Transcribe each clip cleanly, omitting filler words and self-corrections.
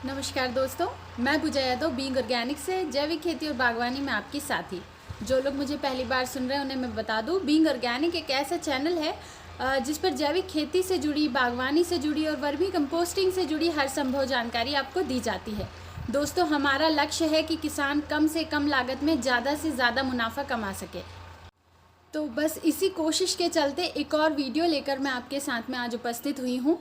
नमस्कार दोस्तों, मैं पूजा यादव बीइंग ऑर्गेनिक से जैविक खेती और बागवानी में आपकी साथी। जो लोग मुझे पहली बार सुन रहे हैं उन्हें मैं बता दूं, बीइंग ऑर्गेनिक एक ऐसा चैनल है जिस पर जैविक खेती से जुड़ी, बागवानी से जुड़ी और वर्मी कंपोस्टिंग से जुड़ी हर संभव जानकारी आपको दी जाती है। दोस्तों, हमारा लक्ष्य है कि किसान कम से कम लागत में ज़्यादा से ज़्यादा मुनाफा कमा सके। तो बस इसी कोशिश के चलते एक और वीडियो लेकर मैं आपके साथ में आज उपस्थित हुई हूँ।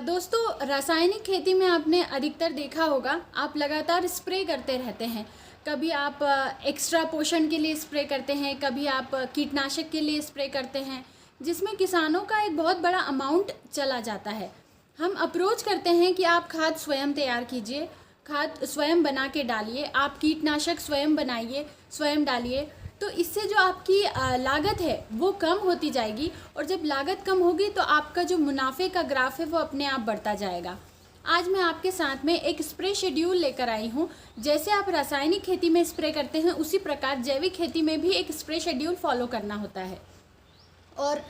दोस्तों, रासायनिक खेती में आपने अधिकतर देखा होगा, आप लगातार स्प्रे करते रहते हैं। कभी आप एक्स्ट्रा पोषण के लिए स्प्रे करते हैं, कभी आप कीटनाशक के लिए स्प्रे करते हैं, जिसमें किसानों का एक बहुत बड़ा अमाउंट चला जाता है। हम अप्रोच करते हैं कि आप खाद स्वयं तैयार कीजिए, खाद स्वयं बना के डालिए, आप कीटनाशक स्वयं बनाइए, स्वयं डालिए। तो इससे जो आपकी लागत है वो कम होती जाएगी, और जब लागत कम होगी तो आपका जो मुनाफे का ग्राफ है वो अपने आप बढ़ता जाएगा। आज मैं आपके साथ में एक स्प्रे शेड्यूल लेकर आई हूँ। जैसे आप रासायनिक खेती में स्प्रे करते हैं, उसी प्रकार जैविक खेती में भी एक स्प्रे शेड्यूल फॉलो करना होता है। और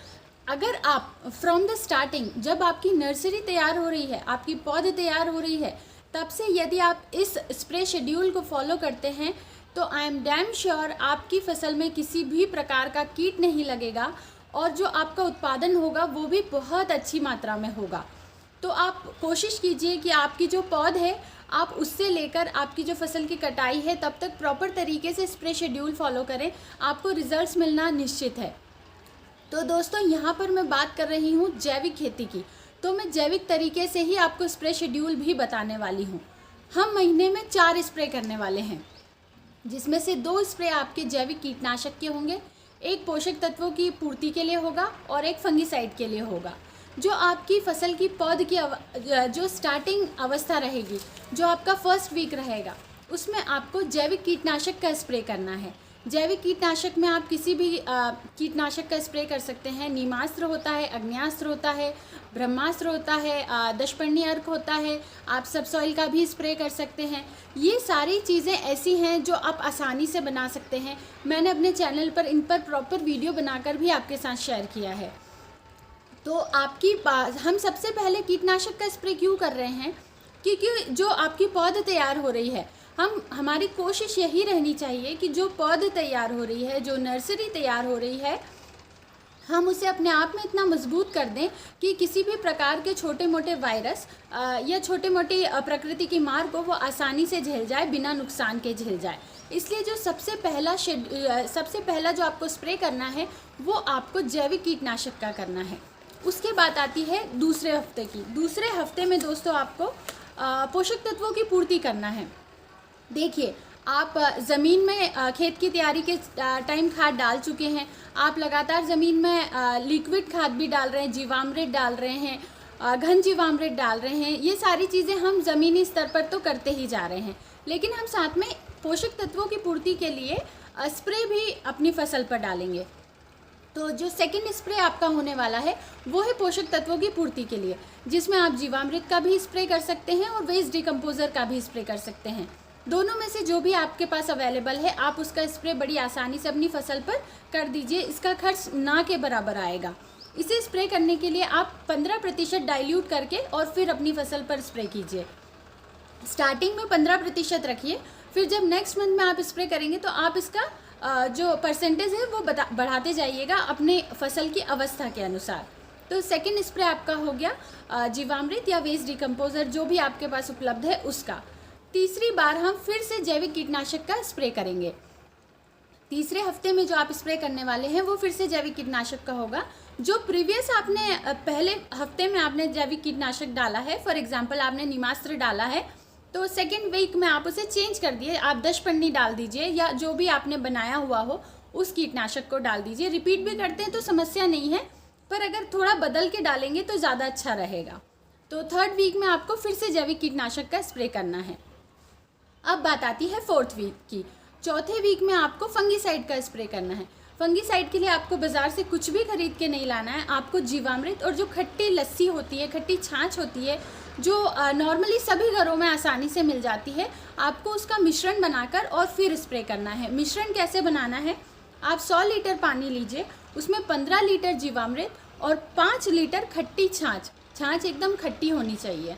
अगर आप फ्रॉम द स्टार्टिंग, जब आपकी नर्सरी तैयार हो रही है, आपकी पौध तैयार हो रही है, तब से यदि आप इस स्प्रे शेड्यूल को फॉलो करते हैं तो आई एम डैम श्योर आपकी फसल में किसी भी प्रकार का कीट नहीं लगेगा, और जो आपका उत्पादन होगा वो भी बहुत अच्छी मात्रा में होगा। तो आप कोशिश कीजिए कि आपकी जो पौध है, आप उससे लेकर आपकी जो फसल की कटाई है तब तक प्रॉपर तरीके से स्प्रे शेड्यूल फॉलो करें, आपको रिजल्ट्स मिलना निश्चित है। तो दोस्तों, यहाँ पर मैं बात कर रही हूँ जैविक खेती की, तो मैं जैविक तरीके से ही आपको स्प्रे शेड्यूल भी बताने वाली हूँ। हम महीने में 4 स्प्रे करने वाले हैं, जिसमें से 2 स्प्रे आपके जैविक कीटनाशक के होंगे, एक पोषक तत्वों की पूर्ति के लिए होगा और एक फंगिसाइड के लिए होगा। जो आपकी फसल की पौध की जो स्टार्टिंग अवस्था रहेगी, जो आपका फर्स्ट वीक रहेगा, उसमें आपको जैविक कीटनाशक का स्प्रे करना है। जैविक कीटनाशक में आप किसी भी कीटनाशक का स्प्रे कर सकते हैं। नीमास्त्र होता है, अग्न्यास्त्र होता है, ब्रह्मास्त्र होता है, दशपर्णी अर्क होता है, आप सबसॉइल का भी स्प्रे कर सकते हैं। ये सारी चीज़ें ऐसी हैं जो आप आसानी से बना सकते हैं। मैंने अपने चैनल पर इन पर प्रॉपर वीडियो बनाकर भी आपके साथ शेयर किया है। तो हम सबसे पहले कीटनाशक का स्प्रे क्यों कर रहे हैं? क्योंकि जो आपकी पौध तैयार हो रही है, हमारी कोशिश यही रहनी चाहिए कि जो पौध तैयार हो रही है, जो नर्सरी तैयार हो रही है, हम उसे अपने आप में इतना मजबूत कर दें कि किसी भी प्रकार के छोटे मोटे वायरस या छोटे मोटी प्रकृति की मार को वो आसानी से झेल जाए, बिना नुकसान के झेल जाए। इसलिए जो सबसे पहला जो आपको स्प्रे करना है वो आपको जैविक कीटनाशक का करना है। उसके बाद आती है दूसरे हफ्ते की। दूसरे हफ्ते में दोस्तों आपको पोषक तत्वों की पूर्ति करना है। देखिए, आप ज़मीन में खेत की तैयारी के टाइम खाद डाल चुके हैं, आप लगातार ज़मीन में लिक्विड खाद भी डाल रहे हैं, जीवामृत डाल रहे हैं, घन जीवामृत डाल रहे हैं। ये सारी चीज़ें हम ज़मीनी स्तर पर तो करते ही जा रहे हैं, लेकिन हम साथ में पोषक तत्वों की पूर्ति के लिए स्प्रे भी अपनी फसल पर डालेंगे। तो जो सेकंड स्प्रे आपका होने वाला है वो है पोषक तत्वों की पूर्ति के लिए, जिसमें आप जीवामृत का भी स्प्रे कर सकते हैं और वेस्ट डिकम्पोजर का भी स्प्रे कर सकते हैं। दोनों में से जो भी आपके पास अवेलेबल है, आप उसका स्प्रे बड़ी आसानी से अपनी फसल पर कर दीजिए। इसका खर्च ना के बराबर आएगा। इसे स्प्रे करने के लिए आप 15% डाइल्यूट करके और फिर अपनी फसल पर स्प्रे कीजिए। स्टार्टिंग में 15% रखिए, फिर जब नेक्स्ट मंथ में आप स्प्रे करेंगे तो आप इसका जो परसेंटेज है वो बढ़ाते जाइएगा अपने फसल की अवस्था के अनुसार। तो सेकंड स्प्रे आपका हो गया जीवामृत या वेस्ट डिकम्पोजर, जो भी आपके पास उपलब्ध है उसका। तीसरी बार हम फिर से जैविक कीटनाशक का स्प्रे करेंगे। तीसरे हफ्ते में जो आप स्प्रे करने वाले हैं वो फिर से जैविक कीटनाशक का होगा। जो प्रीवियस आपने पहले हफ्ते में आपने जैविक कीटनाशक डाला है, फॉर एग्जांपल आपने नीमास्त्र डाला है, तो सेकेंड वीक में आप उसे चेंज कर दिए, आप दशपर्णी डाल दीजिए या जो भी आपने बनाया हुआ हो उस कीटनाशक को डाल दीजिए। रिपीट भी करते हैं तो समस्या नहीं है, पर अगर थोड़ा बदल के डालेंगे तो ज़्यादा अच्छा रहेगा। तो थर्ड वीक में आपको फिर से जैविक कीटनाशक का स्प्रे करना है। अब बात आती है फोर्थ वीक की। चौथे वीक में आपको फंगिसाइड का स्प्रे करना है। फंगिसाइड के लिए आपको बाज़ार से कुछ भी खरीद के नहीं लाना है। आपको जीवामृत और जो खट्टी लस्सी होती है, खट्टी छाछ होती है, जो नॉर्मली सभी घरों में आसानी से मिल जाती है, आपको उसका मिश्रण बनाकर और फिर स्प्रे करना है। मिश्रण कैसे बनाना है? आप 100 लीटर पानी लीजिए, उसमें 15 लीटर जीवामृत और 5 लीटर खट्टी छाछ, छाछ एकदम खट्टी होनी चाहिए,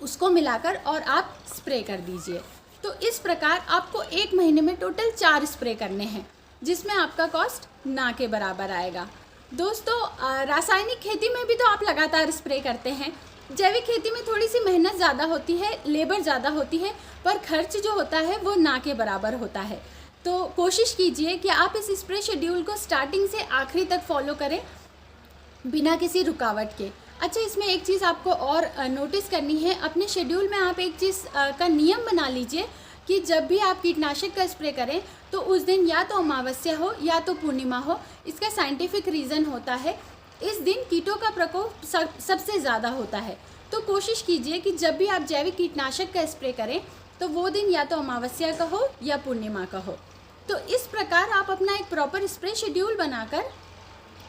उसको मिलाकर और आप स्प्रे कर दीजिए। तो इस प्रकार आपको 1 महीने में टोटल 4 स्प्रे करने हैं, जिसमें आपका कॉस्ट ना के बराबर आएगा। दोस्तों, रासायनिक खेती में भी तो आप लगातार स्प्रे करते हैं। जैविक खेती में थोड़ी सी मेहनत ज़्यादा होती है, लेबर ज़्यादा होती है, पर खर्च जो होता है वो ना के बराबर होता है। तो कोशिश कीजिए कि आप इस स्प्रे शेड्यूल को स्टार्टिंग से आखिरी तक फॉलो करें बिना किसी रुकावट के। अच्छा, इसमें एक चीज़ आपको और नोटिस करनी है, अपने शेड्यूल में आप एक चीज़ का नियम बना लीजिए कि जब भी आप कीटनाशक का स्प्रे करें तो उस दिन या तो अमावस्या हो या तो पूर्णिमा हो। इसका साइंटिफिक रीज़न होता है, इस दिन कीटों का प्रकोप सबसे ज़्यादा होता है। तो कोशिश कीजिए कि जब भी आप जैविक कीटनाशक का स्प्रे करें तो वो दिन या तो अमावस्या का हो या पूर्णिमा का हो। तो इस प्रकार आप अपना एक प्रॉपर स्प्रे शेड्यूल बनाकर,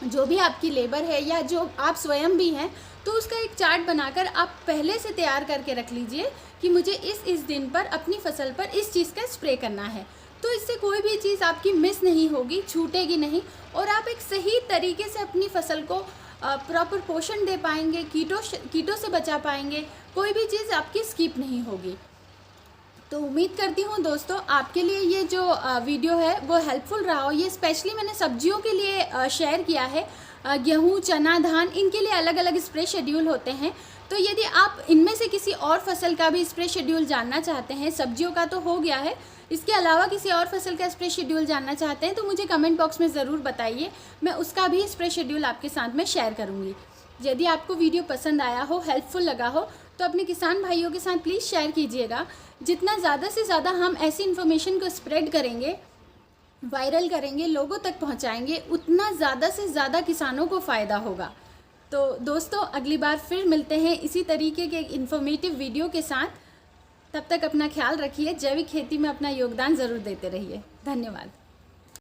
जो भी आपकी लेबर है या जो आप स्वयं भी हैं, तो उसका एक चार्ट बनाकर आप पहले से तैयार करके रख लीजिए कि मुझे इस दिन पर अपनी फसल पर इस चीज़ का स्प्रे करना है। तो इससे कोई भी चीज़ आपकी मिस नहीं होगी, छूटेगी नहीं, और आप एक सही तरीके से अपनी फसल को प्रॉपर पोषण दे पाएंगे, कीटों से बचा पाएंगे, कोई भी चीज़ आपकी स्किप नहीं होगी। तो उम्मीद करती हूँ दोस्तों आपके लिए ये जो वीडियो है वो हेल्पफुल रहा हो। ये स्पेशली मैंने सब्जियों के लिए शेयर किया है। गेहूँ, चना, धान, इनके लिए अलग अलग स्प्रे शेड्यूल होते हैं। तो यदि आप इनमें से किसी और फसल का भी स्प्रे शेड्यूल जानना चाहते हैं, सब्जियों का तो हो गया है, इसके अलावा किसी और फसल का स्प्रे शेड्यूल जानना चाहते हैं तो मुझे कमेंट बॉक्स में ज़रूर बताइए, मैं उसका भी स्प्रे शेड्यूल आपके साथ में शेयर करूँगी। यदि आपको वीडियो पसंद आया हो, हेल्पफुल लगा हो, तो अपने किसान भाइयों के साथ प्लीज़ शेयर कीजिएगा। जितना ज़्यादा से ज़्यादा हम ऐसी इन्फॉर्मेशन को स्प्रेड करेंगे, वायरल करेंगे, लोगों तक पहुंचाएंगे, उतना ज़्यादा से ज़्यादा किसानों को फ़ायदा होगा। तो दोस्तों, अगली बार फिर मिलते हैं इसी तरीके के इन्फॉर्मेटिव वीडियो के साथ। तब तक अपना ख्याल रखिए, जैविक खेती में अपना योगदान ज़रूर देते रहिए। धन्यवाद।